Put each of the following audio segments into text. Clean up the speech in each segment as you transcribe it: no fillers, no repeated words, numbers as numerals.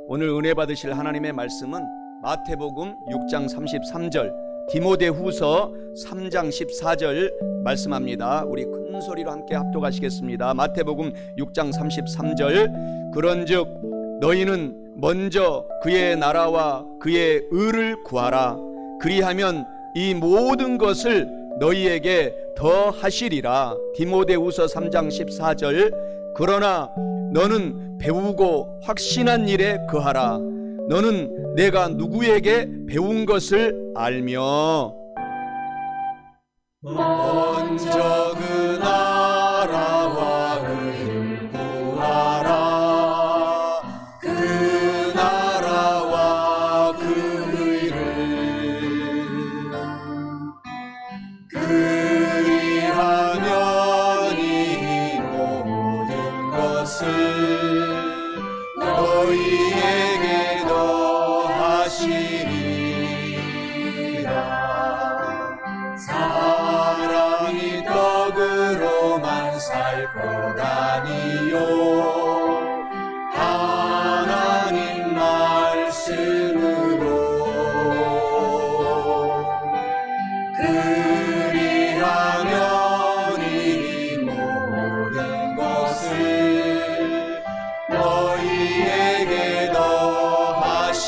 오늘 은혜 받으실 하나님의 말씀은 마태복음 6장 33절, 디모데후서 3장 14절 말씀합니다. 우리 큰 소리로 함께 합독하시겠습니다. 마태복음 6장 33절, 그런즉 너희는 먼저 그의 나라와 그의 의를 구하라. 그리하면 이 모든 것을 너희에게 더 하시리라. 디모데후서 3장 14절, 그러나 너는 배우고 확신한 일에 거하라. 너는 내가 누구에게 배운 것을 알며 먼저 그 나라와 의를 구하라. 그 나라와 그 의를 그리하면 이 모든 것을 너희에게 더하시리라. 사람이 떡으로만 살 것 아니요 하나님 말씀으로 그리하면 이 모든 것을 너희에게 더하시리라.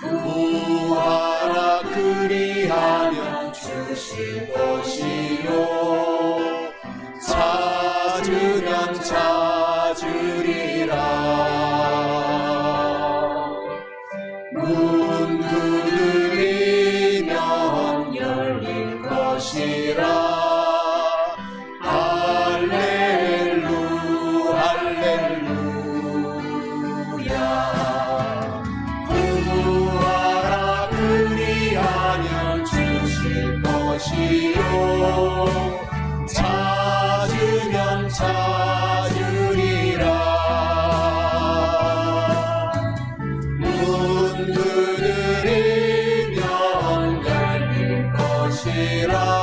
구하라. 그리하면 주실 것이요 찾으면 찾으리라. 문 두드리면 열릴 것이라. 찾으면 찾으리라. 문 두드리면 열릴 것이라.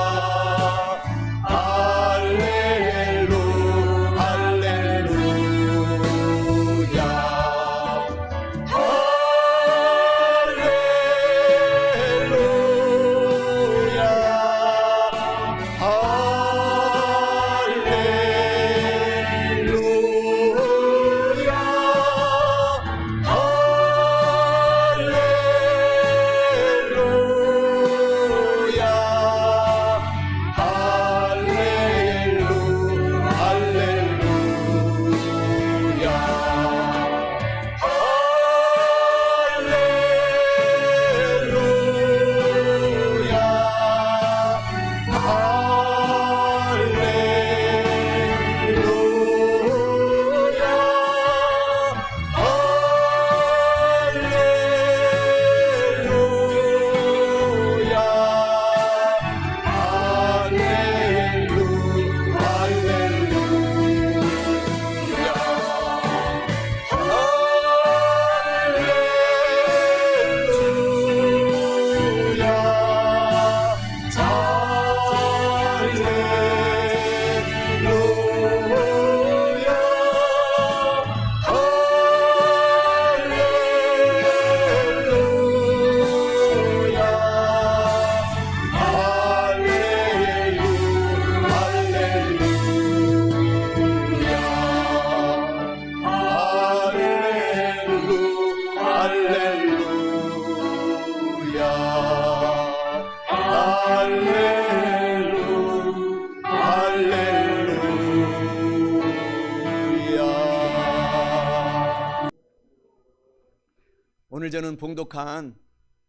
오늘 저는 봉독한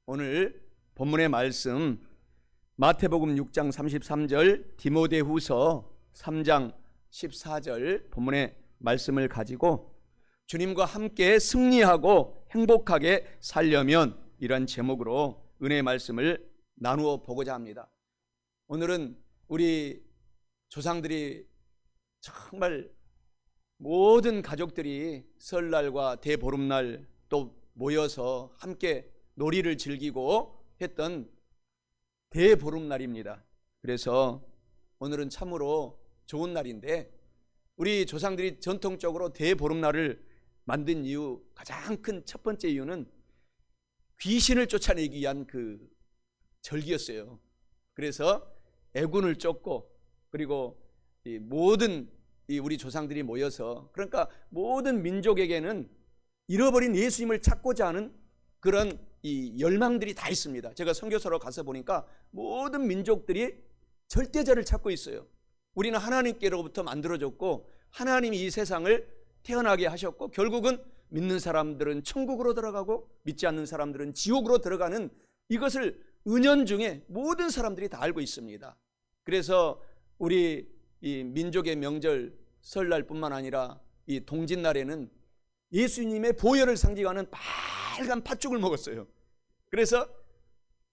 오늘 본문의 말씀 마태복음 6장 33절, 디모데후서 3장 14절 본문의 말씀을 가지고 주님과 함께 승리하고 행복하게 살려면, 이런 제목으로 은혜의 말씀을 나누어 보고자 합니다. 오늘은 우리 조상들이 정말 모든 가족들이 설날과 대보름날 또 모여서 함께 놀이를 즐기고 했던 대보름날입니다. 그래서 오늘은 참으로 좋은 날인데, 우리 조상들이 전통적으로 대보름날을 만든 이유, 가장 큰 첫 번째 이유는 귀신을 쫓아내기 위한 그 절기였어요. 그래서 애군을 쫓고, 그리고 이 모든 우리 조상들이 모여서, 그러니까 모든 민족에게는 잃어버린 예수님을 찾고자 하는 그런 이 열망들이 다 있습니다. 제가 선교사로 가서 보니까 모든 민족들이 절대자를 찾고 있어요. 우리는 하나님께로부터 만들어졌고, 하나님이 이 세상을 태어나게 하셨고, 결국은 믿는 사람들은 천국으로 들어가고 믿지 않는 사람들은 지옥으로 들어가는, 이것을 은연중에 모든 사람들이 다 알고 있습니다. 그래서 우리 이 민족의 명절 설날뿐만 아니라 이 동짓날에는 예수님의 보혈을 상징하는 빨간 팥죽을 먹었어요. 그래서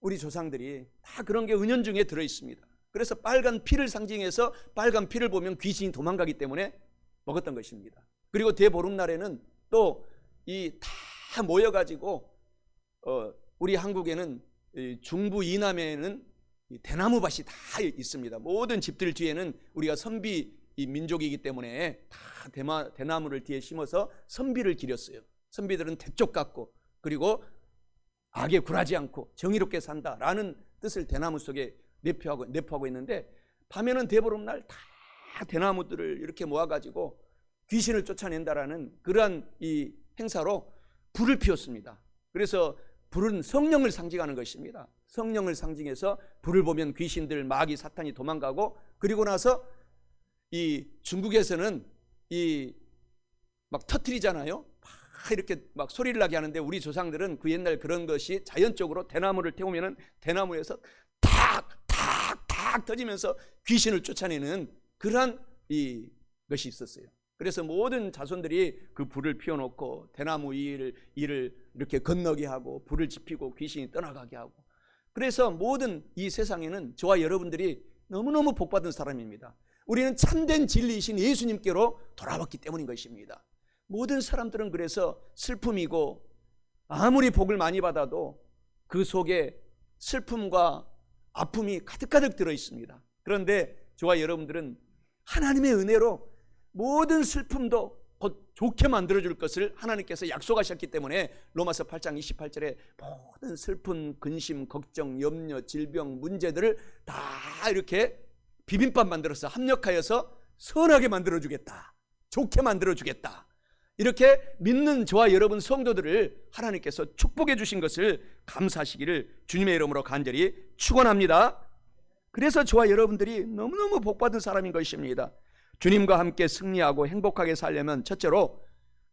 우리 조상들이 다 그런 게 은연중에 들어 있습니다. 그래서 빨간 피를 상징해서 빨간 피를 보면 귀신이 도망가기 때문에 먹었던 것입니다. 그리고 대보름날에는 또 이 다 모여가지고 우리 한국에는 중부 이남에는 대나무밭이 다 있습니다. 모든 집들 뒤에는 우리가 선비 민족이기 때문에 다 대나무를 뒤에 심어서 선비를 기렸어요. 선비들은 대쪽 같고, 그리고 악에 굴하지 않고 정의롭게 산다라는 뜻을 대나무 속에 내포하고 있는데, 밤에는 대보름날 다 대나무들을 이렇게 모아가지고 귀신을 쫓아낸다라는 그러한 이 행사로 불을 피웠습니다. 그래서 불은 성령을 상징하는 것입니다. 성령을 상징해서 불을 보면 귀신들, 마귀, 사탄이 도망가고, 그리고 나서 이 중국에서는 이 막 터뜨리잖아요. 막 이렇게 막 소리를 나게 하는데, 우리 조상들은 그 옛날 그런 것이 자연적으로 대나무를 태우면은 대나무에서 탁 터지면서 귀신을 쫓아내는 그러한 이 것이 있었어요. 그래서 모든 자손들이 그 불을 피워놓고 대나무 이를 이렇게 건너게 하고, 불을 지피고 귀신이 떠나가게 하고, 그래서 모든 이 세상에는 저와 여러분들이 너무너무 복받은 사람입니다. 우리는 참된 진리이신 예수님께로 돌아왔기 때문인 것입니다. 모든 사람들은 그래서 슬픔이고, 아무리 복을 많이 받아도 그 속에 슬픔과 아픔이 가득가득 들어 있습니다. 그런데 저와 여러분들은 하나님의 은혜로 모든 슬픔도 곧 좋게 만들어줄 것을 하나님께서 약속하셨기 때문에 로마서 8장 28절에 모든 슬픈, 근심, 걱정, 염려, 질병, 문제들을 다 이렇게 비빔밥 만들어서 합력하여서 선하게 만들어주겠다, 좋게 만들어주겠다, 이렇게 믿는 저와 여러분 성도들을 하나님께서 축복해 주신 것을 감사하시기를 주님의 이름으로 간절히 축원합니다. 그래서 저와 여러분들이 너무너무 복받은 사람인 것입니다. 주님과 함께 승리하고 행복하게 살려면 첫째로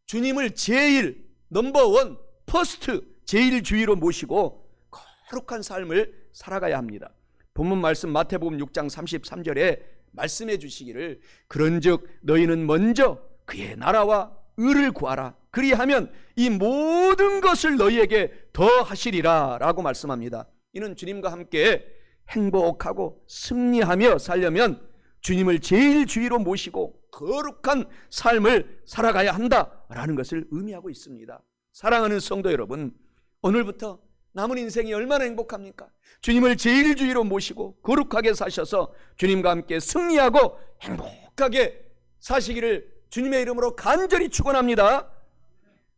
주님을 제일 넘버원, 퍼스트, 제일 주위로 모시고 거룩한 삶을 살아가야 합니다. 본문 말씀 마태복음 6장 33절에 말씀해 주시기를, 그런즉 너희는 먼저 그의 나라와 의를 구하라, 그리하면 이 모든 것을 너희에게 더하시리라 라고 말씀합니다. 이는 주님과 함께 행복하고 승리하며 살려면 주님을 제일 주위로 모시고 거룩한 삶을 살아가야 한다라는 것을 의미하고 있습니다. 사랑하는 성도 여러분, 오늘부터 남은 인생이 얼마나 행복합니까? 주님을 제일 주위로 모시고 거룩하게 사셔서 주님과 함께 승리하고 행복하게 사시기를 주님의 이름으로 간절히 축원합니다.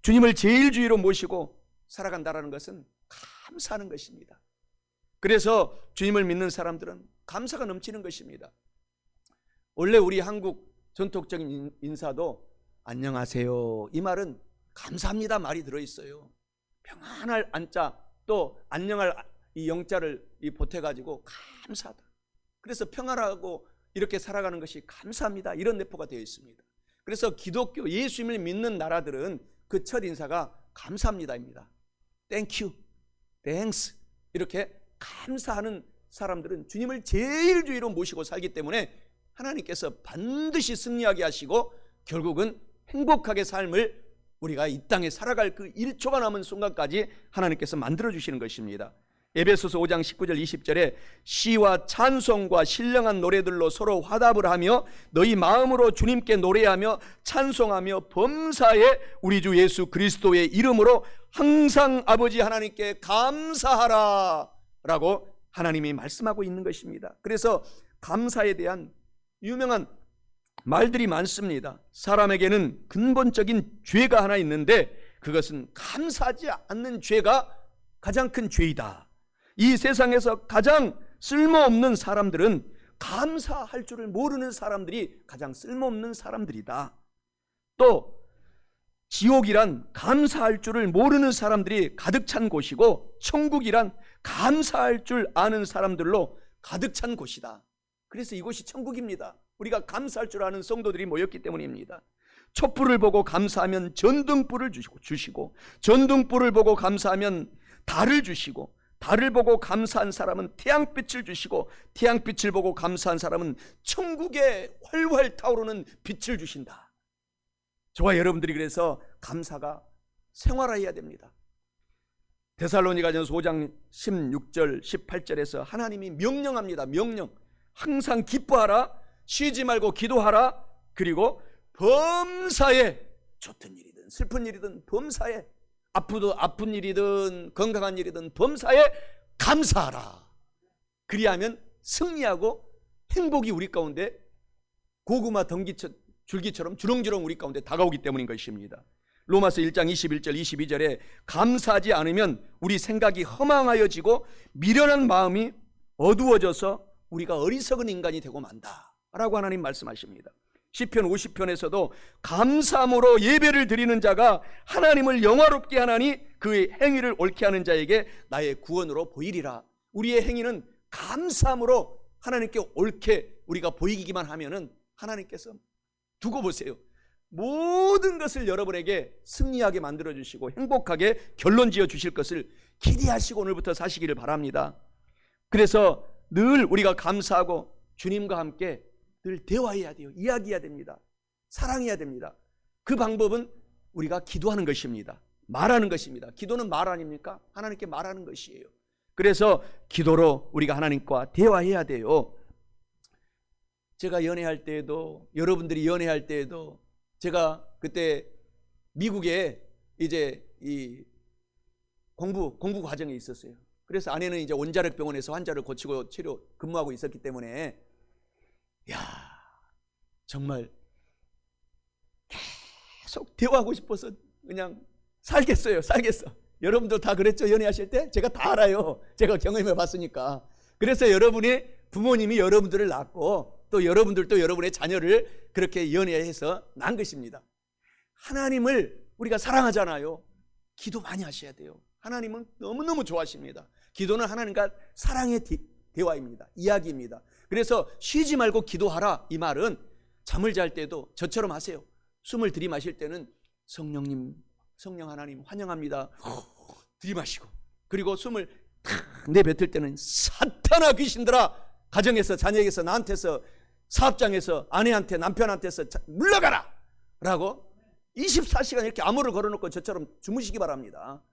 주님을 제일 주위로 모시고 살아간다는 것은 감사하는 것입니다. 그래서 주님을 믿는 사람들은 감사가 넘치는 것입니다. 원래 우리 한국 전통적인 인사도 안녕하세요, 이 말은 감사합니다 말이 들어있어요. 평안할 안자, 또 안녕할 이 영자를 보태가지고 감사하다. 그래서 평안하고 이렇게 살아가는 것이 감사합니다, 이런 내포가 되어 있습니다. 그래서 기독교 예수님을 믿는 나라들은 그 첫 인사가 감사합니다입니다. Thank you, thanks, 이렇게 감사하는 사람들은 주님을 제일 주위로 모시고 살기 때문에 하나님께서 반드시 승리하게 하시고 결국은 행복하게 삶을 우리가 이 땅에 살아갈 그 1초가 남은 순간까지 하나님께서 만들어 주시는 것입니다. 에베소서 5장 19절 20절에 시와 찬송과 신령한 노래들로 서로 화답을 하며 너희 마음으로 주님께 노래하며 찬송하며 범사에 우리 주 예수 그리스도의 이름으로 항상 아버지 하나님께 감사하라 라고 하나님이 말씀하고 있는 것입니다. 그래서 감사에 대한 유명한 말들이 많습니다. 사람에게는 근본적인 죄가 하나 있는데 그것은 감사하지 않는 죄가 가장 큰 죄이다. 이 세상에서 가장 쓸모없는 사람들은 감사할 줄을 모르는 사람들이 가장 쓸모없는 사람들이다. 또 지옥이란 감사할 줄을 모르는 사람들이 가득 찬 곳이고 천국이란 감사할 줄 아는 사람들로 가득 찬 곳이다. 그래서 이곳이 천국입니다. 우리가 감사할 줄 아는 성도들이 모였기 때문입니다. 촛불을 보고 감사하면 전등불을 주시고 전등불을 보고 감사하면 달을 주시고 달을 보고 감사한 사람은 태양빛을 주시고 태양빛을 보고 감사한 사람은 천국에 활활 타오르는 빛을 주신다. 저와 여러분들이 그래서 감사가 생활화해야 됩니다. 데살로니가전서 5장 16절 18절에서 하나님이 명령합니다. 명령. 항상 기뻐하라, 쉬지 말고 기도하라, 그리고 범사에 좋던 일이든 슬픈 일이든 범사에 아픈 일이든 건강한 일이든 범사에 감사하라. 그리하면 승리하고 행복이 우리 가운데 고구마 줄기처럼 주렁주렁 우리 가운데 다가오기 때문인 것입니다. 로마서 1장 21절 22절에 감사하지 않으면 우리 생각이 허망하여지고 미련한 마음이 어두워져서 우리가 어리석은 인간이 되고 만다 라고 하나님 말씀하십니다. 시편 50편에서도 감사함으로 예배를 드리는 자가 하나님을 영화롭게 하나니 그의 행위를 옳게 하는 자에게 나의 구원으로 보이리라. 우리의 행위는 감사함으로 하나님께 옳게 우리가 보이기만 하면은 하나님께서 두고 보세요. 모든 것을 여러분에게 승리하게 만들어주시고 행복하게 결론 지어 주실 것을 기대하시고 오늘부터 사시기를 바랍니다. 그래서 늘 우리가 감사하고 주님과 함께 늘 대화해야 돼요. 이야기해야 됩니다. 사랑해야 됩니다. 그 방법은 우리가 기도하는 것입니다. 말하는 것입니다. 기도는 말 아닙니까? 하나님께 말하는 것이에요. 그래서 기도로 우리가 하나님과 대화해야 돼요. 제가 연애할 때에도 여러분들이 연애할 때에도 제가 그때 미국에 이제 이 공부 과정에 있었어요. 그래서 아내는 이제 원자력 병원에서 환자를 고치고 근무하고 있었기 때문에 정말 계속 대화하고 싶어서 그냥 살겠어. 여러분도 다 그랬죠? 연애하실 때? 제가 다 알아요. 제가 경험해 봤으니까. 그래서 여러분이 부모님이 여러분들을 낳고 또 여러분들도 여러분의 자녀를 그렇게 연애해서 낳은 것입니다. 하나님을 우리가 사랑하잖아요. 기도 많이 하셔야 돼요. 하나님은 너무너무 좋아하십니다. 기도는 하나님과 사랑의 대화입니다. 이야기입니다. 그래서 쉬지 말고 기도하라. 이 말은 잠을 잘 때도 저처럼 하세요. 숨을 들이마실 때는 성령님, 성령 하나님 환영합니다. 들이마시고, 그리고 숨을 탁 내뱉을 때는 사탄아 귀신들아, 가정에서 자녀에게서 나한테서 사업장에서 아내한테 남편한테서 물러가라 라고 24시간 이렇게 암호를 걸어놓고 저처럼 주무시기 바랍니다.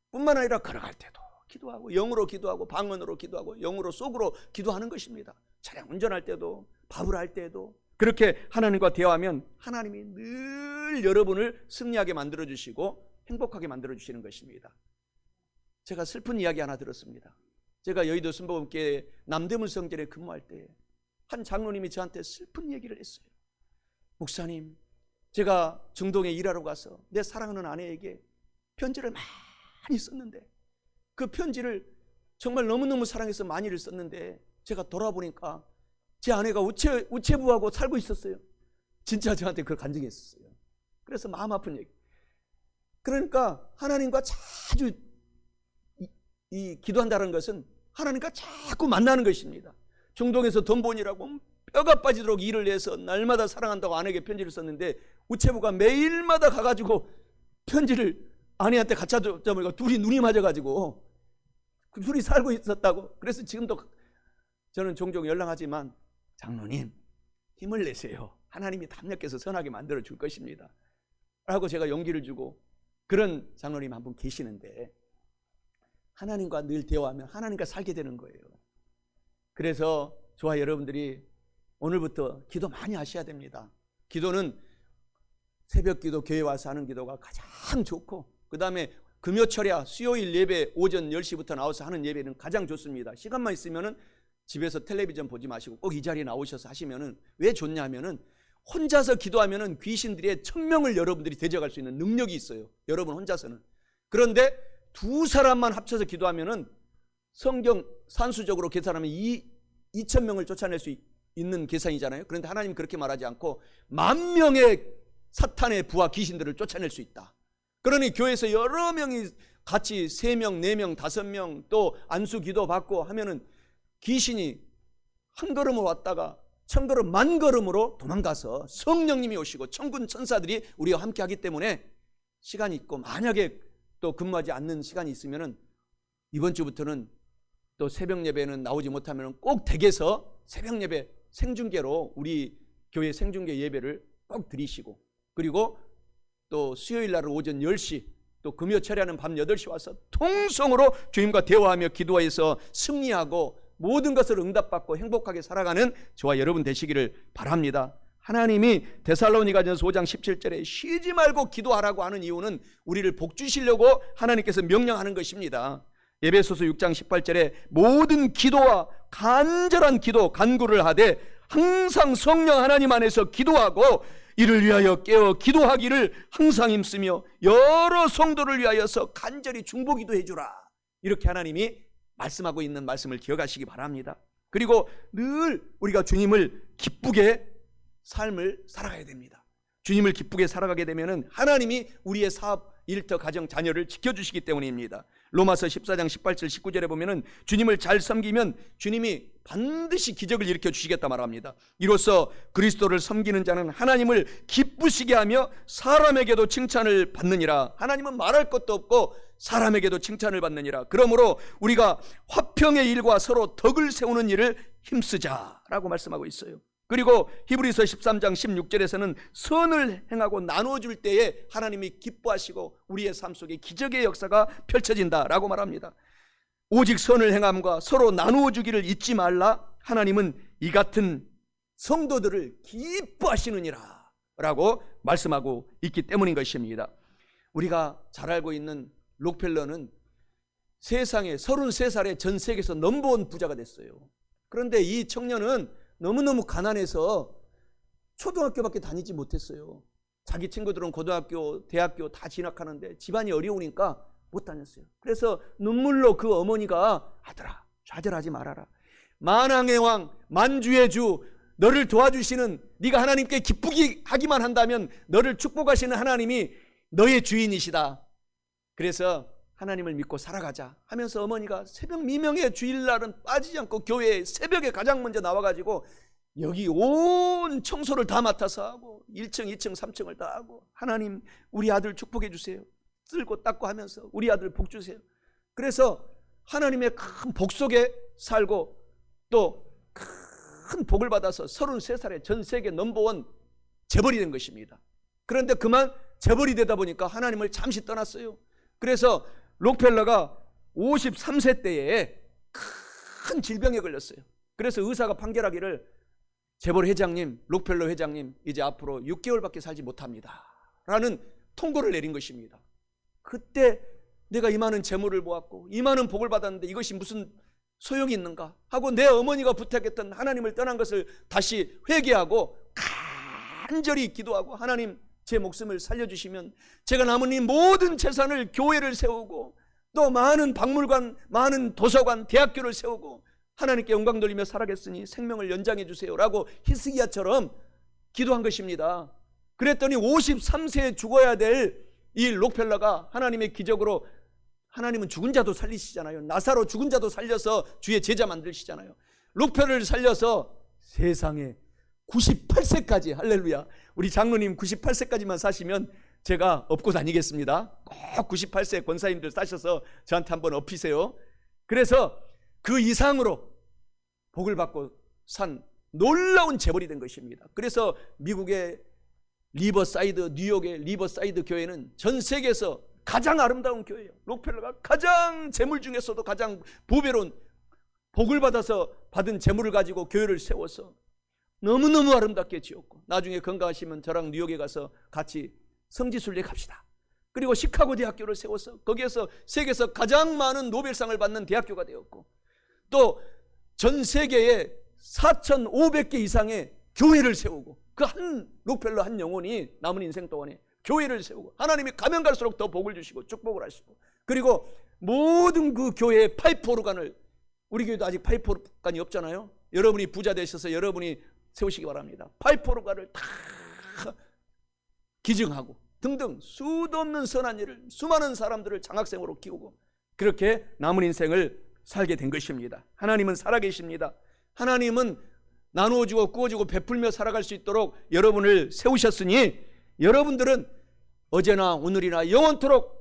뿐만 아니라 걸어갈 때도 기도하고 영으로 기도하고 방언으로 기도하고 영으로 속으로 기도하는 것입니다. 차량 운전할 때도 밥을 할 때도 그렇게 하나님과 대화하면 하나님이 늘 여러분을 승리하게 만들어주시고 행복하게 만들어주시는 것입니다. 제가 슬픈 이야기 하나 들었습니다. 제가 여의도 순복음교회 남대문 성전에 근무할 때 한 장로님이 저한테 슬픈 얘기를 했어요. 목사님, 제가 중동에 일하러 가서 내 사랑하는 아내에게 편지를 많이 썼는데 그 편지를 정말 너무너무 사랑해서 많이를 썼는데 제가 돌아보니까 제 아내가 우체부하고 살고 있었어요. 진짜 저한테 그걸 간증했었어요. 그래서 마음 아픈 얘기. 그러니까 하나님과 자주 기도한다는 것은 하나님과 자꾸 만나는 것입니다. 중동에서 돈 버니라고 뼈가 빠지도록 일을 해서 날마다 사랑한다고 아내에게 편지를 썼는데 우체부가 매일마다 가가지고 편지를 아내한테 갖다 줬다 보니까 둘이 눈이 맞아가지고 둘이 살고 있었다고. 그래서 지금도 저는 종종 연락하지만 장로님 힘을 내세요. 하나님이 담력해서 선하게 만들어 줄 것입니다 라고 제가 용기를 주고, 그런 장로님 한 분 계시는데 하나님과 늘 대화하면 하나님과 살게 되는 거예요. 그래서 저와 여러분들이 오늘부터 기도 많이 하셔야 됩니다. 기도는 새벽 기도, 교회 와서 하는 기도가 가장 좋고, 그 다음에 금요철야 수요일 예배 오전 10시부터 나와서 하는 예배는 가장 좋습니다. 시간만 있으면은 집에서 텔레비전 보지 마시고 꼭 이 자리에 나오셔서 하시면은, 왜 좋냐면은 혼자서 기도하면은 귀신들의 천명을 여러분들이 대적할 수 있는 능력이 있어요, 여러분 혼자서는. 그런데 두 사람만 합쳐서 기도하면은 성경 산수적으로 계산하면 2,000명을 쫓아낼 수 있는 계산이잖아요. 그런데 하나님은 그렇게 말하지 않고 10,000명의 사탄의 부하 귀신들을 쫓아낼 수 있다. 그러니 교회에서 여러 명이 같이 3명, 4명, 5명 또 안수 기도 받고 하면은 귀신이 한 걸음을 왔다가 1000걸음, 10,000걸음으로 도망가서 성령님이 오시고 천군 천사들이 우리와 함께 하기 때문에 시간이 있고, 만약에 또 근무하지 않는 시간이 있으면은 이번 주부터는 또 새벽 예배는 나오지 못하면 꼭 댁에서 새벽 예배 생중계로 우리 교회 생중계 예배를 꼭 드리시고, 그리고 또 수요일 날은 오전 10시, 또 금요 철야는 밤 8시 와서 통성으로 주님과 대화하며 기도해서 승리하고 모든 것을 응답받고 행복하게 살아가는 저와 여러분 되시기를 바랍니다. 하나님이 데살로니가전서 5장 17절에 쉬지 말고 기도하라고 하는 이유는 우리를 복 주시려고 하나님께서 명령하는 것입니다. 에베소서 6장 18절에 모든 기도와 간절한 기도 간구를 하되 항상 성령 하나님 안에서 기도하고 이를 위하여 깨어 기도하기를 항상 힘쓰며 여러 성도를 위하여서 간절히 중보기도 해주라, 이렇게 하나님이 말씀하고 있는 말씀을 기억하시기 바랍니다. 그리고 늘 우리가 주님을 기쁘게 삶을 살아가야 됩니다. 주님을 기쁘게 살아가게 되면 하나님이 우리의 사업, 일터, 가정, 자녀를 지켜주시기 때문입니다. 로마서 14장 18절 19절에 보면은 주님을 잘 섬기면 주님이 반드시 기적을 일으켜 주시겠다 말합니다. 이로써 그리스도를 섬기는 자는 하나님을 기쁘시게 하며 사람에게도 칭찬을 받느니라. 하나님은 말할 것도 없고 사람에게도 칭찬을 받느니라. 그러므로 우리가 화평의 일과 서로 덕을 세우는 일을 힘쓰자라고 말씀하고 있어요. 그리고 히브리서 13장 16절에서는 선을 행하고 나눠줄 때에 하나님이 기뻐하시고 우리의 삶 속에 기적의 역사가 펼쳐진다라고 말합니다. 오직 선을 행함과 서로 나누어 주기를 잊지 말라. 하나님은 이 같은 성도들을 기뻐하시느니라 라고 말씀하고 있기 때문인 것입니다. 우리가 잘 알고 있는 록펠러는 세상에 33살에 전 세계에서 넘버원 부자가 됐어요. 그런데 이 청년은 너무너무 가난해서 초등학교밖에 다니지 못했어요. 자기 친구들은 고등학교, 대학교 다 진학하는데 집안이 어려우니까 못 다녔어요. 그래서 눈물로 그 어머니가 아들아 좌절하지 말아라. 만왕의 왕, 만주의 주, 너를 도와주시는, 네가 하나님께 기쁘게 하기만 한다면 너를 축복하시는 하나님이 너의 주인이시다. 그래서 하나님을 믿고 살아가자 하면서 어머니가 새벽 미명에 주일날은 빠지지 않고 교회에 새벽에 가장 먼저 나와가지고 여기 온 청소를 다 맡아서 하고 1층, 2층, 3층을 다 하고 하나님 우리 아들 축복해 주세요. 쓸고 닦고 하면서 우리 아들 복 주세요. 그래서 하나님의 큰 복 속에 살고 또 큰 복을 받아서 33살에 전 세계 넘버원 재벌이 된 것입니다. 그런데 그만 재벌이 되다 보니까 하나님을 잠시 떠났어요. 그래서 록펠러가 53세 때에 큰 질병에 걸렸어요. 그래서 의사가 판결하기를 재벌 회장님, 록펠러 회장님 이제 앞으로 6개월밖에 살지 못합니다 라는 통고를 내린 것입니다. 그때 내가 이 많은 재물을 모았고 이 많은 복을 받았는데 이것이 무슨 소용이 있는가 하고 내 어머니가 부탁했던 하나님을 떠난 것을 다시 회개하고 간절히 기도하고 하나님 제 목숨을 살려주시면 제가 남은 이 모든 재산을 교회를 세우고 또 많은 박물관, 많은 도서관, 대학교를 세우고 하나님께 영광 돌리며 살아겠으니 생명을 연장해 주세요 라고 히스기야처럼 기도한 것입니다. 그랬더니 53세에 죽어야 될 이 록펠러가 하나님의 기적으로, 하나님은 죽은 자도 살리시잖아요. 나사로 죽은 자도 살려서 주의 제자 만드시잖아요. 록펠러를 살려서 세상에 98세까지, 할렐루야, 우리 장로님 98세까지만 사시면 제가 업고 다니겠습니다. 꼭 98세 권사님들 사셔서 저한테 한번 업히세요. 그래서 그 이상으로 복을 받고 산 놀라운 재벌이 된 것입니다. 그래서 미국의 리버사이드, 뉴욕의 리버사이드 교회는 전 세계에서 가장 아름다운 교회예요. 록펠러가 가장 재물 중에서도 가장 보배로운 복을 받아서 받은 재물을 가지고 교회를 세워서 너무너무 아름답게 지었고, 나중에 건강하시면 저랑 뉴욕에 가서 같이 성지순례 갑시다. 그리고 시카고 대학교를 세워서 거기에서 세계에서 가장 많은 노벨상을 받는 대학교가 되었고, 또 전 세계에 4,500개 이상의 교회를 세우고, 그 한 록펠러 한 영혼이 남은 인생 동안에 교회를 세우고, 하나님이 가면 갈수록 더 복을 주시고 축복을 하시고, 그리고 모든 그 교회의 파이프 오르간을, 우리 교회도 아직 파이프 오르간이 없잖아요. 여러분이 부자 되셔서 여러분이 세우시기 바랍니다. 파이프 오르간을 다 기증하고 등등 수도 없는 선한 일을, 수많은 사람들을 장학생으로 키우고 그렇게 남은 인생을 살게 된 것입니다. 하나님은 살아계십니다. 하나님은 나누어주고 꾸어주고 베풀며 살아갈 수 있도록 여러분을 세우셨으니, 여러분들은 어제나 오늘이나 영원토록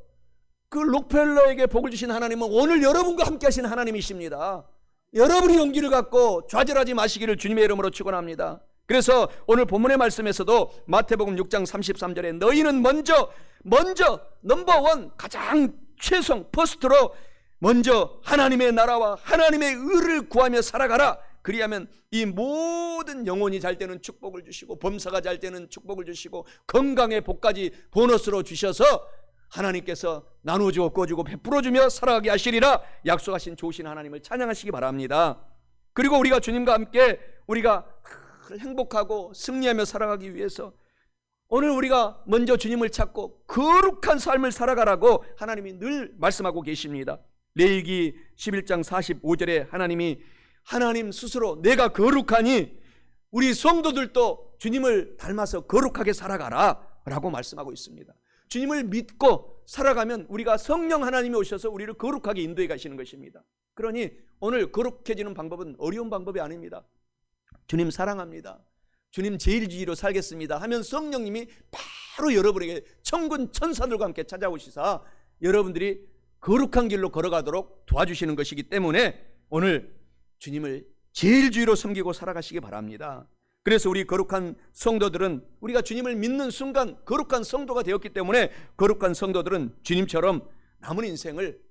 그 록펠러에게 복을 주신 하나님은 오늘 여러분과 함께 하신 하나님이십니다. 여러분이 용기를 갖고 좌절하지 마시기를 주님의 이름으로 축원합니다. 그래서 오늘 본문의 말씀에서도 마태복음 6장 33절에 너희는 먼저 넘버원, 가장 최성, 퍼스트로 먼저 하나님의 나라와 하나님의 의를 구하며 살아가라. 그리하면 이 모든 영혼이 잘 되는 축복을 주시고, 범사가 잘 되는 축복을 주시고, 건강의 복까지 보너스로 주셔서 하나님께서 나누어주고 꾸어주고 베풀어주며 살아가게 하시리라 약속하신 좋으신 하나님을 찬양하시기 바랍니다. 그리고 우리가 주님과 함께 우리가 행복하고 승리하며 살아가기 위해서 오늘 우리가 먼저 주님을 찾고 거룩한 삶을 살아가라고 하나님이 늘 말씀하고 계십니다. 레위기 11장 45절에 하나님 스스로 내가 거룩하니 우리 성도들도 주님을 닮아서 거룩하게 살아가라 라고 말씀하고 있습니다. 주님을 믿고 살아가면 우리가 성령 하나님이 오셔서 우리를 거룩하게 인도해 가시는 것입니다. 그러니 오늘 거룩해지는 방법은 어려운 방법이 아닙니다. 주님 사랑합니다, 주님 제일주의로 살겠습니다 하면 성령님이 바로 여러분에게 천군 천사들과 함께 찾아오시사 여러분들이 거룩한 길로 걸어가도록 도와주시는 것이기 때문에 오늘 주님을 제일주의로 섬기고 살아가시기 바랍니다. 그래서 우리 거룩한 성도들은 우리가 주님을 믿는 순간 거룩한 성도가 되었기 때문에 거룩한 성도들은 주님처럼 남은 인생을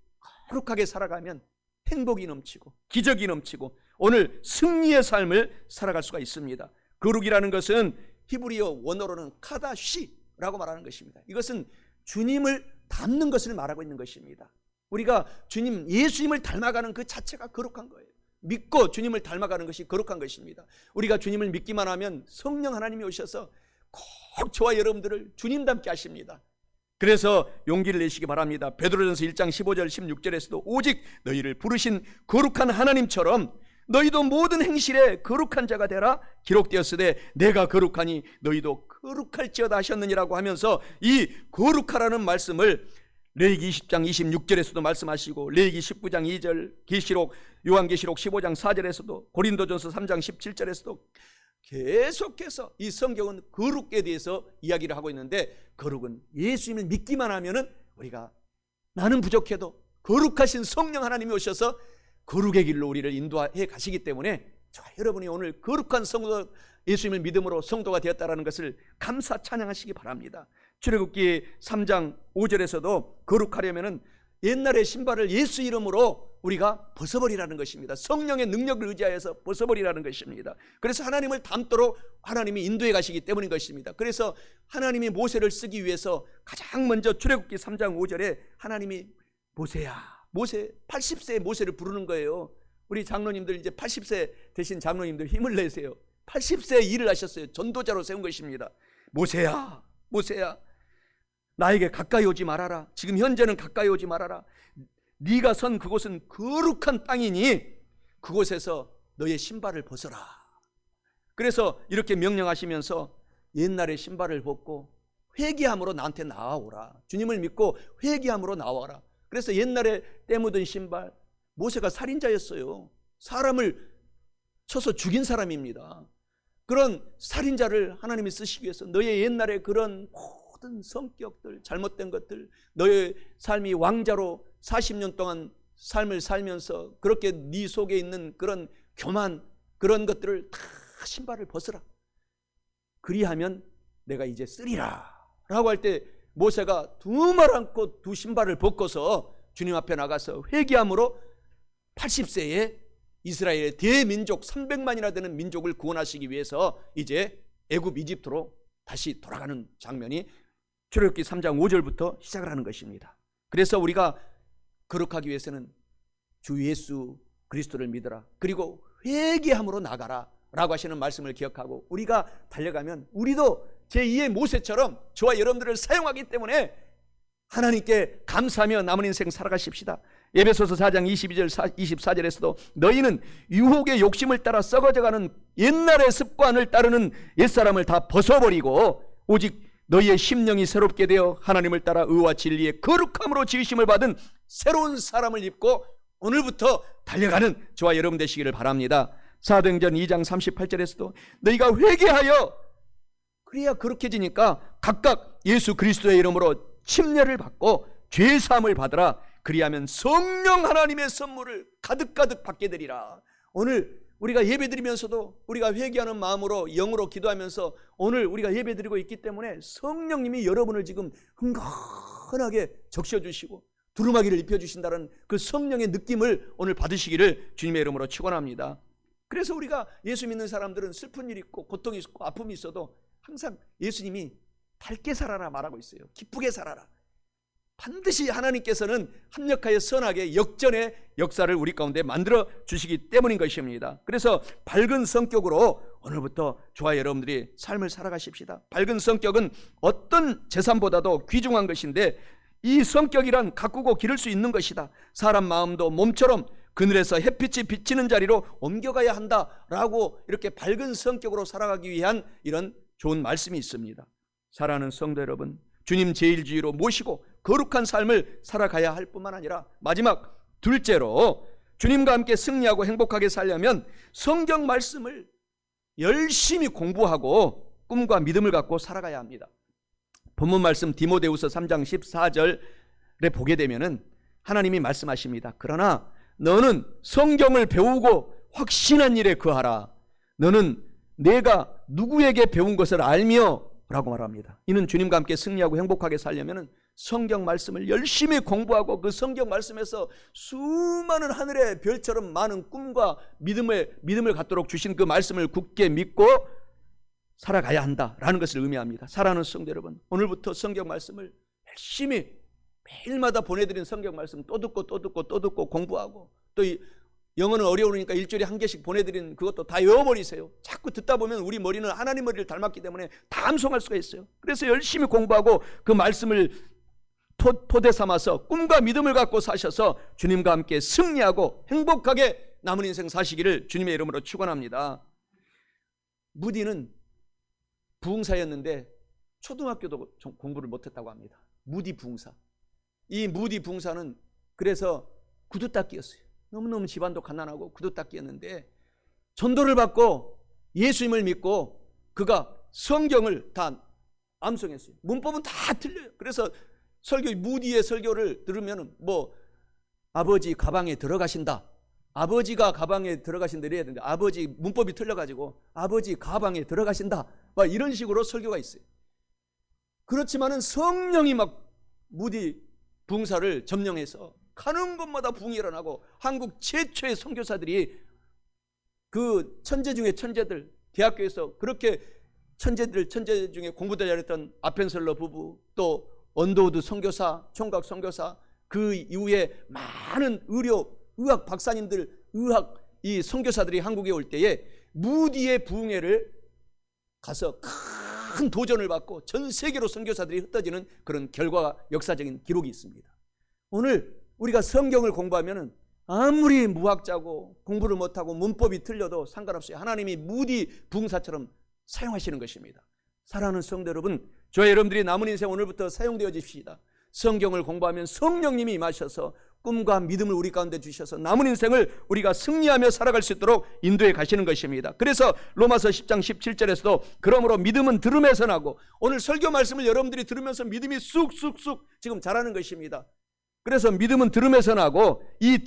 거룩하게 살아가면 행복이 넘치고 기적이 넘치고 오늘 승리의 삶을 살아갈 수가 있습니다. 거룩이라는 것은 히브리어 원어로는 카다시라고 말하는 것입니다. 이것은 주님을 닮는 것을 말하고 있는 것입니다. 우리가 예수님을 닮아가는 그 자체가 거룩한 거예요. 믿고 주님을 닮아가는 것이 거룩한 것입니다. 우리가 주님을 믿기만 하면 성령 하나님이 오셔서 꼭 저와 여러분들을 주님 닮게 하십니다. 그래서 용기를 내시기 바랍니다. 베드로전서 1장 15절 16절에서도 오직 너희를 부르신 거룩한 하나님처럼 너희도 모든 행실에 거룩한 자가 되라 기록되었으되 내가 거룩하니 너희도 거룩할지어다 하셨느니라고 하면서 이 거룩하라는 말씀을 레위기 20장 26절에서도 말씀하시고 레위기 19장 2절, 요한계시록 15장 4절에서도 고린도전서 3장 17절에서도 계속해서 이 성경은 거룩에 대해서 이야기를 하고 있는데, 거룩은 예수님을 믿기만 하면은 우리가 나는 부족해도 거룩하신 성령 하나님이 오셔서 거룩의 길로 우리를 인도해 가시기 때문에 저와 여러분이 오늘 거룩한 성도, 예수님을 믿음으로 성도가 되었다는 것을 감사 찬양하시기 바랍니다. 출애굽기 3장 5절에서도 거룩하려면은 옛날의 신발을 예수 이름으로 우리가 벗어버리라는 것입니다. 성령의 능력을 의지하여서 벗어버리라는 것입니다. 그래서 하나님을 닮도록 하나님이 인도해 가시기 때문인 것입니다. 그래서 하나님이 모세를 쓰기 위해서 가장 먼저 출애굽기 3장 5절에 하나님이 모세야, 모세 80세의 모세를 부르는 거예요. 우리 장로님들 이제 80세 되신 장로님들 힘을 내세요. 80세에 일을 하셨어요. 전도자로 세운 것입니다. 모세야, 모세야, 나에게 가까이 오지 말아라. 지금 현재는 가까이 오지 말아라. 네가 선 그곳은 거룩한 땅이니 그곳에서 너의 신발을 벗어라. 그래서 이렇게 명령하시면서 옛날의 신발을 벗고 회개함으로 나한테 나아오라. 주님을 믿고 회개함으로 나와라. 그래서 옛날에 때 묻은 신발, 모세가 살인자였어요. 사람을 쳐서 죽인 사람입니다. 그런 살인자를 하나님이 쓰시기 위해서 너의 옛날에 그런 모든 성격들, 잘못된 것들, 너의 삶이 왕자로 40년 동안 삶을 살면서 그렇게 네 속에 있는 그런 교만, 그런 것들을 다 신발을 벗으라. 그리하면 내가 이제 쓰리라 라고 할 때 모세가 두 말 않고 두 신발을 벗고서 주님 앞에 나가서 회개함으로 80세에 이스라엘의 대민족 300만이나 되는 민족을 구원하시기 위해서 이제 애굽 이집트로 다시 돌아가는 장면이 출애굽기 3장 5절부터 시작을 하는 것입니다. 그래서 우리가 거룩하기 위해서는 주 예수 그리스도를 믿어라, 그리고 회개함으로 나가라 라고 하시는 말씀을 기억하고 우리가 달려가면 우리도 제2의 모세처럼 저와 여러분들을 사용하기 때문에 하나님께 감사하며 남은 인생 살아가십시다. 에베소서 4장 22절 24절에서도 너희는 유혹의 욕심을 따라 썩어져가는 옛날의 습관을 따르는 옛사람을 다 벗어버리고 오직 너희의 심령이 새롭게 되어 하나님을 따라 의와 진리의 거룩함으로 지으심을 받은 새로운 사람을 입고 오늘부터 달려가는 저와 여러분 되시기를 바랍니다. 사도행전 2장 38절에서도 너희가 회개하여, 그래야 거룩해지니까 각각 예수 그리스도의 이름으로 침례를 받고 죄사함을 받으라. 그리하면 성령 하나님의 선물을 가득가득 받게 되리라. 오늘 우리가 예배드리면서도 우리가 회개하는 마음으로 영으로 기도하면서 오늘 우리가 예배드리고 있기 때문에 성령님이 여러분을 지금 흥건하게 적셔주시고 두루마기를 입혀주신다는 그 성령의 느낌을 오늘 받으시기를 주님의 이름으로 축원합니다. 그래서 우리가 예수 믿는 사람들은 슬픈 일이 있고 고통이 있고 아픔이 있어도 항상 예수님이 밝게 살아라 말하고 있어요. 기쁘게 살아라. 반드시 하나님께서는 합력하여 선하게 역전의 역사를 우리 가운데 만들어 주시기 때문인 것입니다. 그래서 밝은 성격으로 오늘부터 저와 여러분들이 삶을 살아가십시다. 밝은 성격은 어떤 재산보다도 귀중한 것인데 이 성격이란 가꾸고 기를 수 있는 것이다. 사람 마음도 몸처럼 그늘에서 햇빛이 비치는 자리로 옮겨가야 한다라고 이렇게 밝은 성격으로 살아가기 위한 이런 좋은 말씀이 있습니다. 사랑하는 성도 여러분, 주님 제일주의로 모시고 거룩한 삶을 살아가야 할 뿐만 아니라 마지막 둘째로 주님과 함께 승리하고 행복하게 살려면 성경 말씀을 열심히 공부하고 꿈과 믿음을 갖고 살아가야 합니다. 본문 말씀 디모데후서 3장 14절에 보게 되면은 하나님이 말씀하십니다. 그러나 너는 성경을 배우고 확신한 일에 거하라. 너는 내가 누구에게 배운 것을 알며 라고 말합니다. 이는 주님과 함께 승리하고 행복하게 살려면 성경 말씀을 열심히 공부하고 그 성경 말씀에서 수많은 하늘의 별처럼 많은 꿈과 믿음을 갖도록 주신 그 말씀을 굳게 믿고 살아가야 한다라는 것을 의미합니다. 사랑하는 성도 여러분, 오늘부터 성경 말씀을 열심히 매일마다 보내드린 성경 말씀 또 듣고 공부하고, 또 영어는 어려우니까 일주일에 한 개씩 보내드린 그것도 다 외워버리세요. 자꾸 듣다 보면 우리 머리는 하나님 머리를 닮았기 때문에 다 암송할 수가 있어요. 그래서 열심히 공부하고 그 말씀을 토대 삼아서 꿈과 믿음을 갖고 사셔서 주님과 함께 승리하고 행복하게 남은 인생 사시기를 주님의 이름으로 축원합니다. 무디는 부흥사였는데 초등학교도 공부를 못했다고 합니다. 무디 부흥사. 이 무디 부흥사는 그래서 구두닦이였어요. 너무너무 집안도 가난하고 구두닦이였는데 전도를 받고 예수님을 믿고 그가 성경을 다 암송했어요. 문법은 다 틀려요. 그래서 무디의 설교를 들으면 아버지 가방에 들어가신다. 아버지가 가방에 들어가신다 이래야 되는데 아버지 문법이 틀려가지고 아버지 가방에 들어가신다. 막 이런 식으로 설교가 있어요. 그렇지만은 성령이 막 무디 부흥사를 점령해서 가는 곳마다 부흥이 일어나고 한국 최초의 선교사들이 그 천재 중에 천재들, 대학교에서 그렇게 천재 중에 공부도 잘했던 아펜셀러 부부, 또 언더우드 선교사, 총각 선교사, 그 이후에 많은 의학 박사님들, 이 선교사들이 한국에 올 때에 무디의 부흥회를 가서 큰 도전을 받고 전 세계로 선교사들이 흩어지는 그런 결과가 역사적인 기록이 있습니다. 오늘 우리가 성경을 공부하면 아무리 무학자고 공부를 못하고 문법이 틀려도 상관없어요. 하나님이 무디 부흥사처럼 사용하시는 것입니다. 사랑하는 성도 여러분, 저와 여러분들이 남은 인생 오늘부터 사용되어집시다. 성경을 공부하면 성령님이 임하셔서 꿈과 믿음을 우리 가운데 주셔서 남은 인생을 우리가 승리하며 살아갈 수 있도록 인도해 가시는 것입니다. 그래서 로마서 10장 17절에서도 그러므로 믿음은 들음에서 나고, 오늘 설교 말씀을 여러분들이 들으면서 믿음이 쑥쑥쑥 지금 자라는 것입니다. 그래서 믿음은 들음에서 나고, 이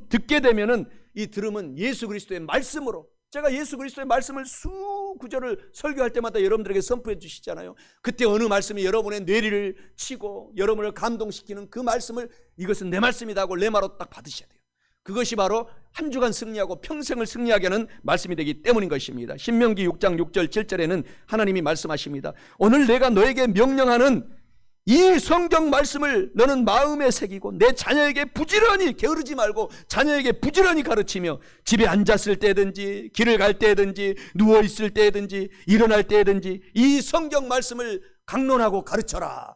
듣게 되면은 이 들음은 예수 그리스도의 말씀으로 제가 예수 그리스도의 말씀을 수 구절을 설교할 때마다 여러분들에게 선포해 주시잖아요. 그때 어느 말씀이 여러분의 뇌리를 치고 여러분을 감동시키는 그 말씀을 이것은 내 말씀이다 하고 레마로 딱 받으셔야 돼요. 그것이 바로 한 주간 승리하고 평생을 승리하게 하는 말씀이 되기 때문인 것입니다. 신명기 6장 6절 7절에는 하나님이 말씀하십니다. 오늘 내가 너에게 명령하는 이 성경 말씀을 너는 마음에 새기고 내 자녀에게 부지런히 게으르지 말고 자녀에게 부지런히 가르치며 집에 앉았을 때든지 길을 갈 때든지 누워있을 때든지 일어날 때든지 이 성경 말씀을 강론하고 가르쳐라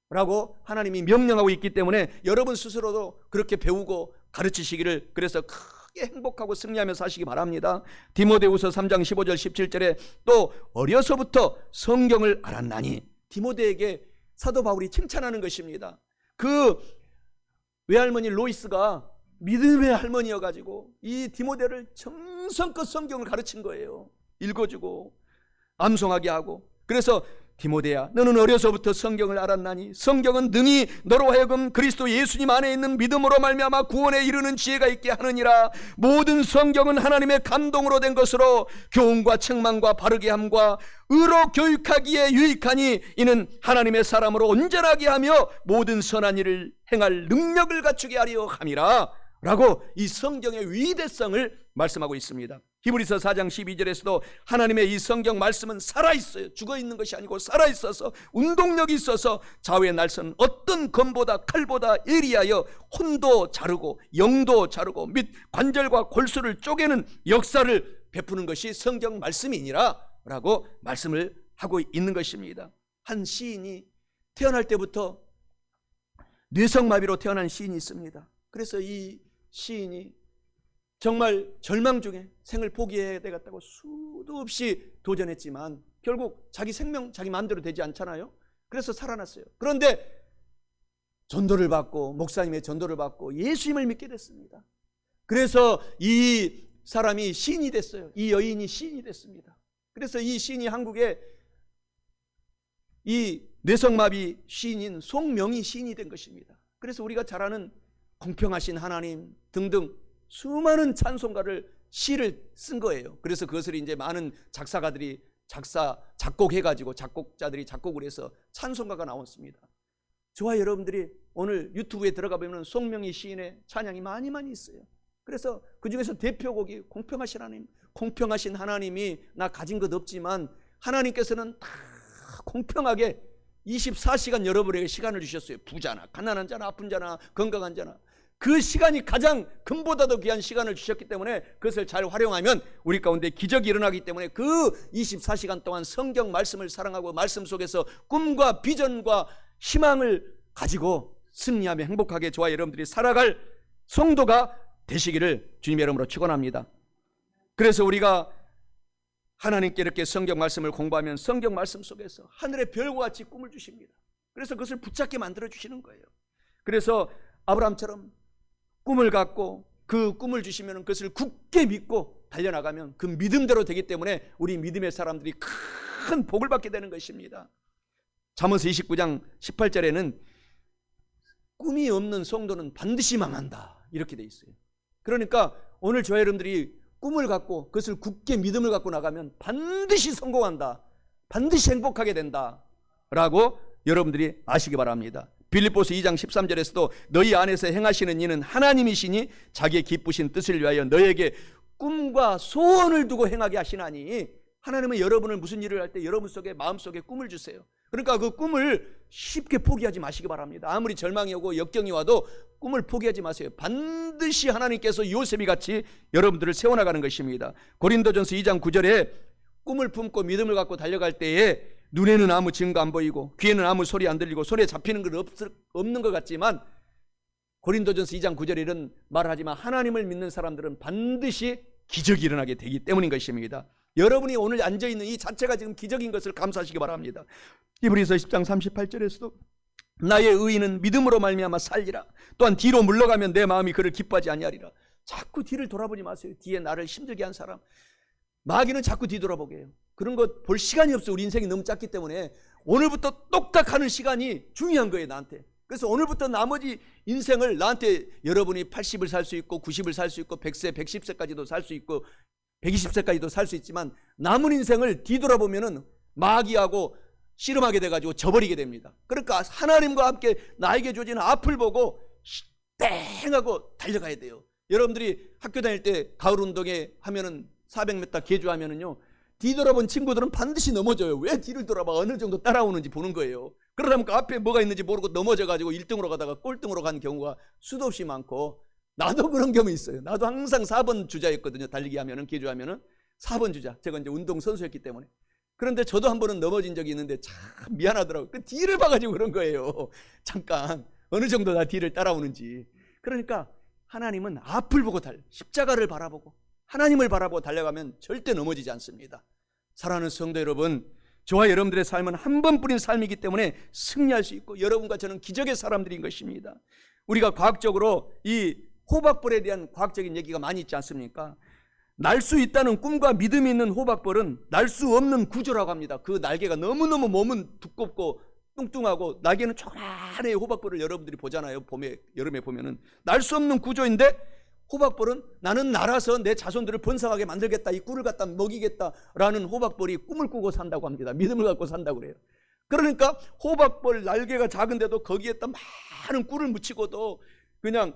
라고 하나님이 명령하고 있기 때문에 여러분 스스로도 그렇게 배우고 가르치시기를, 그래서 크게 행복하고 승리하며 사시기 바랍니다. 디모데후서 3장 15절 17절에 또 어려서부터 성경을 알았나니, 디모데에게 사도 바울이 칭찬하는 것입니다. 그 외할머니 로이스가 믿음의 할머니여가지고 이 디모데를 정성껏 성경을 가르친 거예요. 읽어주고 암송하게 하고. 그래서 디모데야, 너는 어려서부터 성경을 알았나니 성경은 능히 너로 하여금 그리스도 예수님 안에 있는 믿음으로 말미암아 구원에 이르는 지혜가 있게 하느니라. 모든 성경은 하나님의 감동으로 된 것으로 교훈과 책망과 바르게 함과 의로 교육하기에 유익하니 이는 하나님의 사람으로 온전하게 하며 모든 선한 일을 행할 능력을 갖추게 하려 함이라 라고 이 성경의 위대성을 말씀하고 있습니다. 히브리서 4장 12절에서도 하나님의 이 성경 말씀은 살아있어요. 죽어있는 것이 아니고 살아있어서 운동력이 있어서 좌우의 날선 어떤 검보다 칼보다 예리하여 혼도 자르고 영도 자르고 및 관절과 골수를 쪼개는 역사를 베푸는 것이 성경 말씀이니라 라고 말씀을 하고 있는 것입니다. 한 시인이 태어날 때부터 뇌성마비로 태어난 시인이 있습니다. 그래서 이 시인이 정말 절망 중에 생을 포기해야 되겠다고 수도 없이 도전했지만 결국 자기 생명 자기 마음대로 되지 않잖아요. 그래서 살아났어요. 그런데 전도를 받고 목사님의 전도를 받고 예수님을 믿게 됐습니다. 그래서 이 사람이 시인이 됐어요. 이 여인이 시인이 됐습니다. 그래서 이 시인이 한국에 이 뇌성마비 시인인 송명희 시인이 된 것입니다. 그래서 우리가 잘 아는 공평하신 하나님 등등 수많은 찬송가를 시를 쓴 거예요. 그래서 그것을 이제 많은 작사가들이 작곡해가지고 작곡자들이 작곡을 해서 찬송가가 나왔습니다. 저와 여러분들이 오늘 유튜브에 들어가 보면 송명희 시인의 찬양이 많이 있어요. 그래서 그 중에서 대표곡이 공평하신 하나님, 공평하신 하나님이 나 가진 것 없지만 하나님께서는 다 공평하게 24시간 여러분에게 시간을 주셨어요. 부자나 가난한 자나 아픈 자나 건강한 자나 그 시간이 가장 금보다도 귀한 시간을 주셨기 때문에 그것을 잘 활용하면 우리 가운데 기적이 일어나기 때문에 그 24시간 동안 성경 말씀을 사랑하고 말씀 속에서 꿈과 비전과 희망을 가지고 승리하며 행복하게 저와 여러분들이 살아갈 성도가 되시기를 주님의 이름으로 축원합니다. 그래서 우리가 하나님께 이렇게 성경 말씀을 공부하면 성경 말씀 속에서 하늘의 별과 같이 꿈을 주십니다. 그래서 그것을 붙잡게 만들어 주시는 거예요. 그래서 아브라함처럼 꿈을 갖고 그 꿈을 주시면 그것을 굳게 믿고 달려나가면 그 믿음대로 되기 때문에 우리 믿음의 사람들이 큰 복을 받게 되는 것입니다. 잠언서 29장 18절에는 꿈이 없는 성도는 반드시 망한다 이렇게 돼 있어요. 그러니까 오늘 저와 여러분들이 꿈을 갖고 그것을 굳게 믿음을 갖고 나가면 반드시 성공한다, 반드시 행복하게 된다 라고 여러분들이 아시기 바랍니다. 빌립보서 2장 13절에서도 너희 안에서 행하시는 이는 하나님이시니 자기의 기쁘신 뜻을 위하여 너에게 꿈과 소원을 두고 행하게 하시나니, 하나님은 여러분을 무슨 일을 할 때 여러분 속에 마음속에 꿈을 주세요. 그러니까 그 꿈을 쉽게 포기하지 마시기 바랍니다. 아무리 절망이 오고 역경이 와도 꿈을 포기하지 마세요. 반드시 하나님께서 요셉이 같이 여러분들을 세워나가는 것입니다. 고린도전서 2장 9절에 꿈을 품고 믿음을 갖고 달려갈 때에 눈에는 아무 증거 안 보이고 귀에는 아무 소리 안 들리고 손에 잡히는 건 없는 것 같지만 고린도전서 2장 9절에 이런 말을 하지만 하나님을 믿는 사람들은 반드시 기적이 일어나게 되기 때문인 것입니다. 여러분이 오늘 앉아있는 이 자체가 지금 기적인 것을 감사하시기 바랍니다. 히브리서 10장 38절에서도 나의 의인은 믿음으로 말미암아 살리라. 또한 뒤로 물러가면 내 마음이 그를 기뻐하지 아니하리라. 자꾸 뒤를 돌아보지 마세요. 뒤에 나를 힘들게 한 사람. 마귀는 자꾸 뒤돌아보게 해요. 그런 거 볼 시간이 없어요. 우리 인생이 너무 짧기 때문에 오늘부터 똑딱하는 시간이 중요한 거예요, 나한테. 그래서 오늘부터 나머지 인생을 나한테 여러분이 80을 살 수 있고 90을 살 수 있고 100세, 110세까지도 살 수 있고 120세까지도 살 수 있지만 남은 인생을 뒤돌아보면은 마귀하고 씨름하게 돼가지고 져버리게 됩니다. 그러니까 하나님과 함께 나에게 주어진 앞을 보고 땡 하고 달려가야 돼요. 여러분들이 학교 다닐 때 가을 운동회 하면은 400m 계주하면은요, 뒤돌아본 친구들은 반드시 넘어져요. 왜 뒤를 돌아봐? 어느 정도 따라오는지 보는 거예요. 그러다 보니까 앞에 뭐가 있는지 모르고 넘어져가지고 1등으로 가다가 꼴등으로 간 경우가 수도 없이 많고, 나도 그런 경우 있어요. 나도 항상 4번 주자였거든요. 달리기 하면은, 계주하면은 4번 주자. 제가 이제 운동선수였기 때문에. 그런데 저도 한 번은 넘어진 적이 있는데 참 미안하더라고요. 그 뒤를 봐가지고 그런 거예요. 잠깐 어느 정도 나 뒤를 따라오는지. 그러니까 하나님은 앞을 보고 십자가를 바라보고 하나님을 바라보고 달려가면 절대 넘어지지 않습니다. 사랑하는 성도 여러분, 저와 여러분들의 삶은 한 번뿐인 삶이기 때문에 승리할 수 있고, 여러분과 저는 기적의 사람들인 것입니다. 우리가 과학적으로 이 호박벌에 대한 과학적인 얘기가 많이 있지 않습니까? 날 수 있다는 꿈과 믿음이 있는 호박벌은 날 수 없는 구조라고 합니다. 그 날개가 너무너무 몸은 두껍고 뚱뚱하고 날개는 조그만해. 호박벌을 여러분들이 보잖아요. 봄에, 여름에 보면은 날 수 없는 구조인데, 호박벌은 나는 날아서 내 자손들을 번성하게 만들겠다, 이 꿀을 갖다 먹이겠다라는 호박벌이 꿈을 꾸고 산다고 합니다. 믿음을 갖고 산다고 그래요. 그러니까 호박벌 날개가 작은데도 거기에다 많은 꿀을 묻히고도 그냥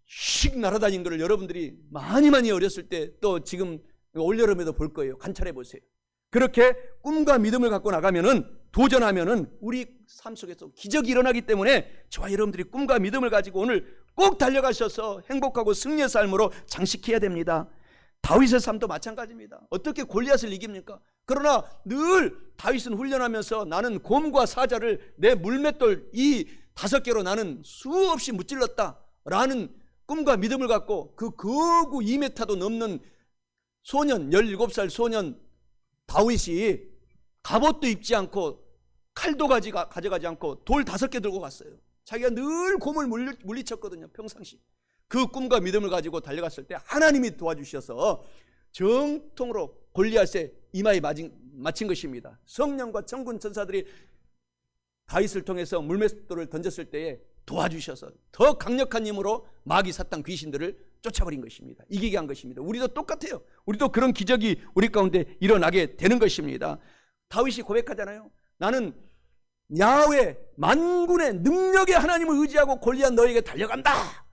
씩 날아다닌 것을 여러분들이 많이 어렸을 때, 또 지금 올여름에도 볼 거예요. 관찰해 보세요. 그렇게 꿈과 믿음을 갖고 나가면은, 도전하면은 우리 삶 속에서 기적이 일어나기 때문에 저와 여러분들이 꿈과 믿음을 가지고 오늘 꼭 달려가셔서 행복하고 승리의 삶으로 장식해야 됩니다. 다윗의 삶도 마찬가지입니다. 어떻게 골리앗을 이깁니까? 그러나 늘 다윗은 훈련하면서 나는 곰과 사자를 내 물맷돌 이 5개로 나는 수없이 무찔렀다라는 꿈과 믿음을 갖고 그 거구 2m도 넘는 소년, 17살 소년 다윗이 갑옷도 입지 않고 칼도 가져가지 않고 돌 5개 들고 갔어요. 자기가 늘 곰을 물리쳤거든요. 평상시. 그 꿈과 믿음을 가지고 달려갔을 때 하나님이 도와주셔서 정통으로 골리앗의 이마에 맞힌 것입니다. 성령과 천군 천사들이 다윗을 통해서 물맷돌을 던졌을 때에 도와주셔서 더 강력한 힘으로 마귀 사탄 귀신들을 쫓아버린 것입니다. 이기게 한 것입니다. 우리도 똑같아요. 우리도 그런 기적이 우리 가운데 일어나게 되는 것입니다. 다윗이 고백하잖아요. 나는 야훼 만군의 능력의 하나님을 의지하고 골리앗 너에게 달려간다.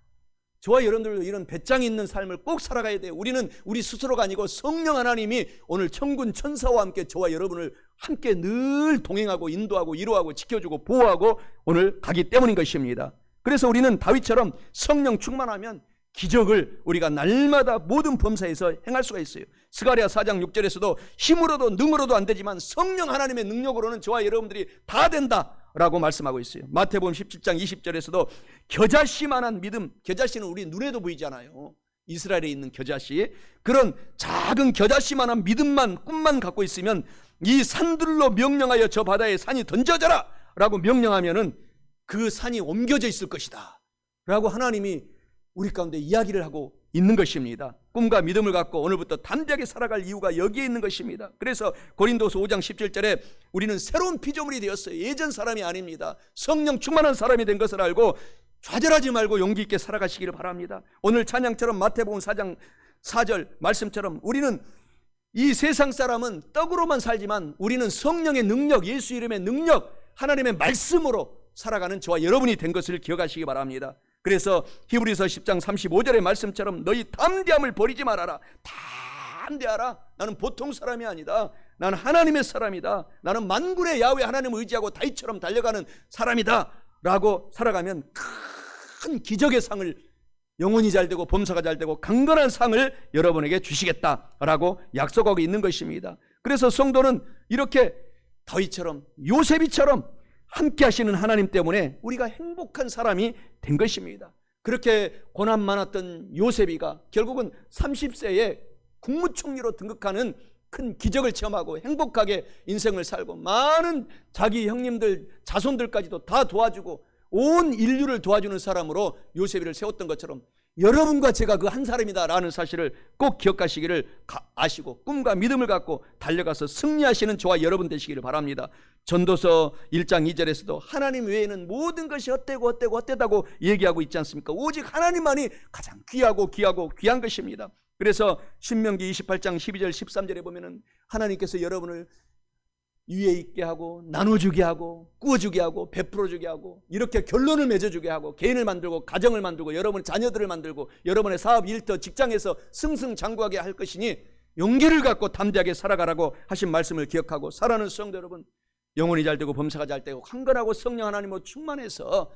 저와 여러분들도 이런 배짱이 있는 삶을 꼭 살아가야 돼요. 우리는 우리 스스로가 아니고 성령 하나님이 오늘 천군 천사와 함께 저와 여러분을 함께 늘 동행하고 인도하고 위로하고 지켜주고 보호하고 오늘 가기 때문인 것입니다. 그래서 우리는 다윗처럼 성령 충만하면 기적을 우리가 날마다 모든 범사에서 행할 수가 있어요. 스가랴 4장 6절에서도 힘으로도 능으로도 안 되지만 성령 하나님의 능력으로는 저와 여러분들이 다 된다라고 말씀하고 있어요. 마태복음 17장 20절에서도 겨자씨만한 믿음, 겨자씨는 우리 눈에도 보이잖아요. 이스라엘에 있는 겨자씨, 그런 작은 겨자씨만한 믿음만 꿈만 갖고 있으면 이 산들로 명령하여 저 바다에 산이 던져져라 라고 명령하면은 그 산이 옮겨져 있을 것이다 라고 하나님이 우리 가운데 이야기를 하고 있는 것입니다. 꿈과 믿음을 갖고 오늘부터 담대하게 살아갈 이유가 여기에 있는 것입니다. 그래서 고린도서 5장 17절에 우리는 새로운 피조물이 되었어요. 예전 사람이 아닙니다. 성령 충만한 사람이 된 것을 알고 좌절하지 말고 용기 있게 살아가시기를 바랍니다. 오늘 찬양처럼 마태복음 4장 4절 말씀처럼 우리는 이 세상 사람은 떡으로만 살지만 우리는 성령의 능력, 예수 이름의 능력, 하나님의 말씀으로 살아가는 저와 여러분이 된 것을 기억하시기 바랍니다. 그래서 히브리서 10장 35절의 말씀처럼 너희 담대함을 버리지 말아라. 담대하라. 나는 보통 사람이 아니다. 나는 하나님의 사람이다. 나는 만군의 야훼 하나님을 의지하고 다윗처럼 달려가는 사람이다 라고 살아가면 큰 기적의 상을, 영혼이 잘 되고 범사가 잘 되고 강건한 상을 여러분에게 주시겠다라고 약속하고 있는 것입니다. 그래서 성도는 이렇게 다윗처럼 요셉이처럼 함께 하시는 하나님 때문에 우리가 행복한 사람이 된 것입니다. 그렇게 고난 많았던 요셉이가 결국은 30세에 국무총리로 등극하는 큰 기적을 체험하고 행복하게 인생을 살고 많은 자기 형님들 자손들까지도 다 도와주고 온 인류를 도와주는 사람으로 요셉이를 세웠던 것처럼 여러분과 제가 그 한 사람이다 라는 사실을 꼭 기억하시기를 아시고 꿈과 믿음을 갖고 달려가서 승리하시는 저와 여러분 되시기를 바랍니다. 전도서 1장 2절에서도 하나님 외에는 모든 것이 헛되고 헛되다고 얘기하고 있지 않습니까? 오직 하나님만이 가장 귀하고 귀한 것입니다. 그래서 신명기 28장 12절 13절에 보면은 하나님께서 여러분을 위에 있게 하고 나눠주게 하고 꾸어주게 하고 베풀어주게 하고 이렇게 결론을 맺어주게 하고 개인을 만들고 가정을 만들고 여러분의 자녀들을 만들고 여러분의 사업, 일터, 직장에서 승승장구하게 할 것이니 용기를 갖고 담대하게 살아가라고 하신 말씀을 기억하고, 사랑하는 성도 여러분, 영혼이 잘 되고 범사가 잘 되고 강건하고 성령 하나님으로 충만해서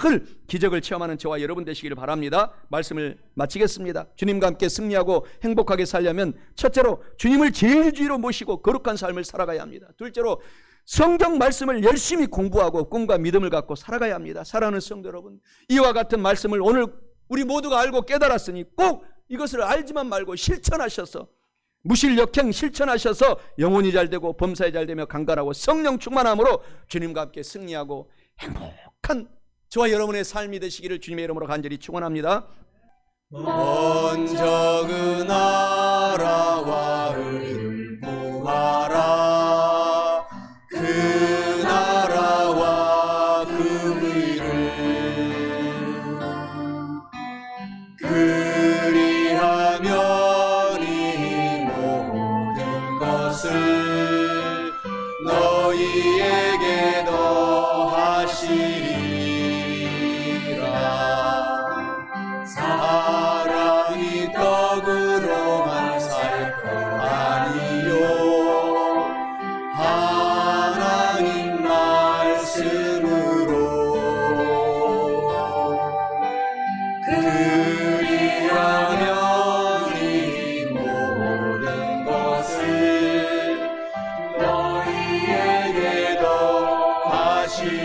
큰 기적을 체험하는 저와 여러분 되시기를 바랍니다. 말씀을 마치겠습니다. 주님과 함께 승리하고 행복하게 살려면 첫째로 주님을 제일 주위로 모시고 거룩한 삶을 살아가야 합니다. 둘째로 성경 말씀을 열심히 공부하고 꿈과 믿음을 갖고 살아가야 합니다. 사랑하는 성도 여러분, 이와 같은 말씀을 오늘 우리 모두가 알고 깨달았으니 꼭 이것을 알지만 말고 실천하셔서, 무실력행 실천하셔서 영혼이 잘 되고 범사에 잘 되며 강건하고 성령 충만함으로 주님과 함께 승리하고 행복한 저와 여러분의 삶이 되시기를 주님의 이름으로 간절히 축원합니다. 먼저 그 나라와 의를 구하라. 그 나라와 그 의를, 그리하면 이 모든 것을 너희에게 더하시리라. 사랑이 떡으로만 살 것 아니요, 하나님 말씀으로. 그리하면 이 모든 것을 너희에게 더하시리라.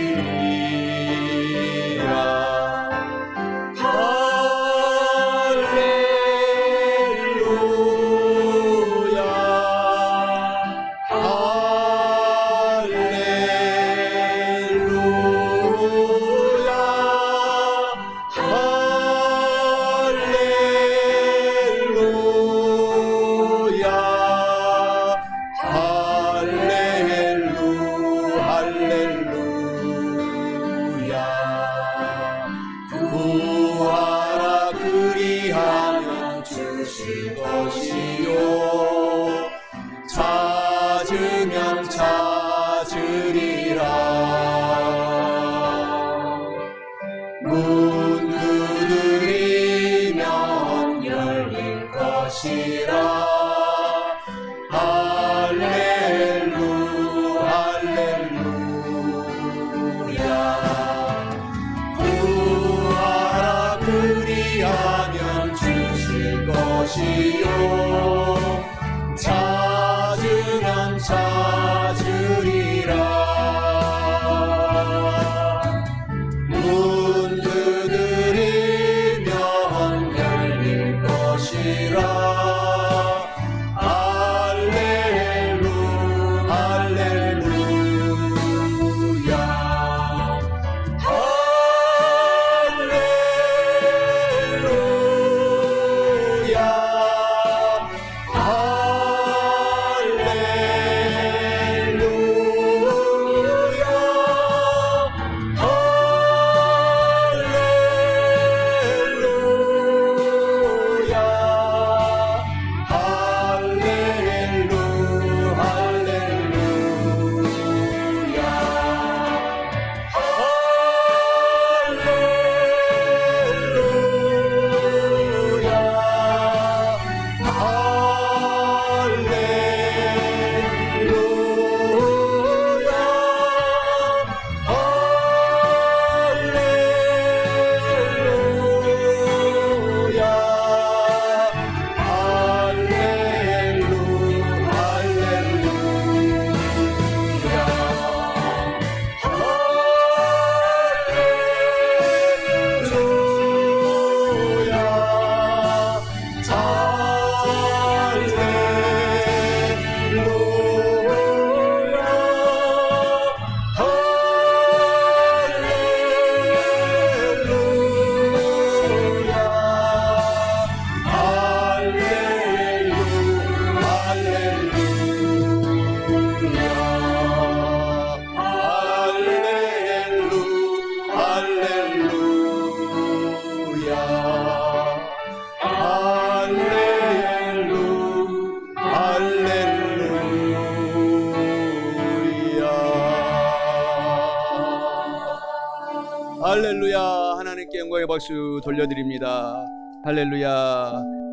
구하라. 그리하면 주실 것이요, 찾으면 찾으리라. 문 두드리면 열릴 것이라. 할렐루 할렐루야. 구하라. 그리하면 주실 것이요, 찾으면 찾으리라. 문 두드리면 열릴 것이라. 할렐루 할렐루야. 할렐루야 할렐루야. 할렐루야. 하나님께 영광의 박수 돌려드립니다. 할렐루야.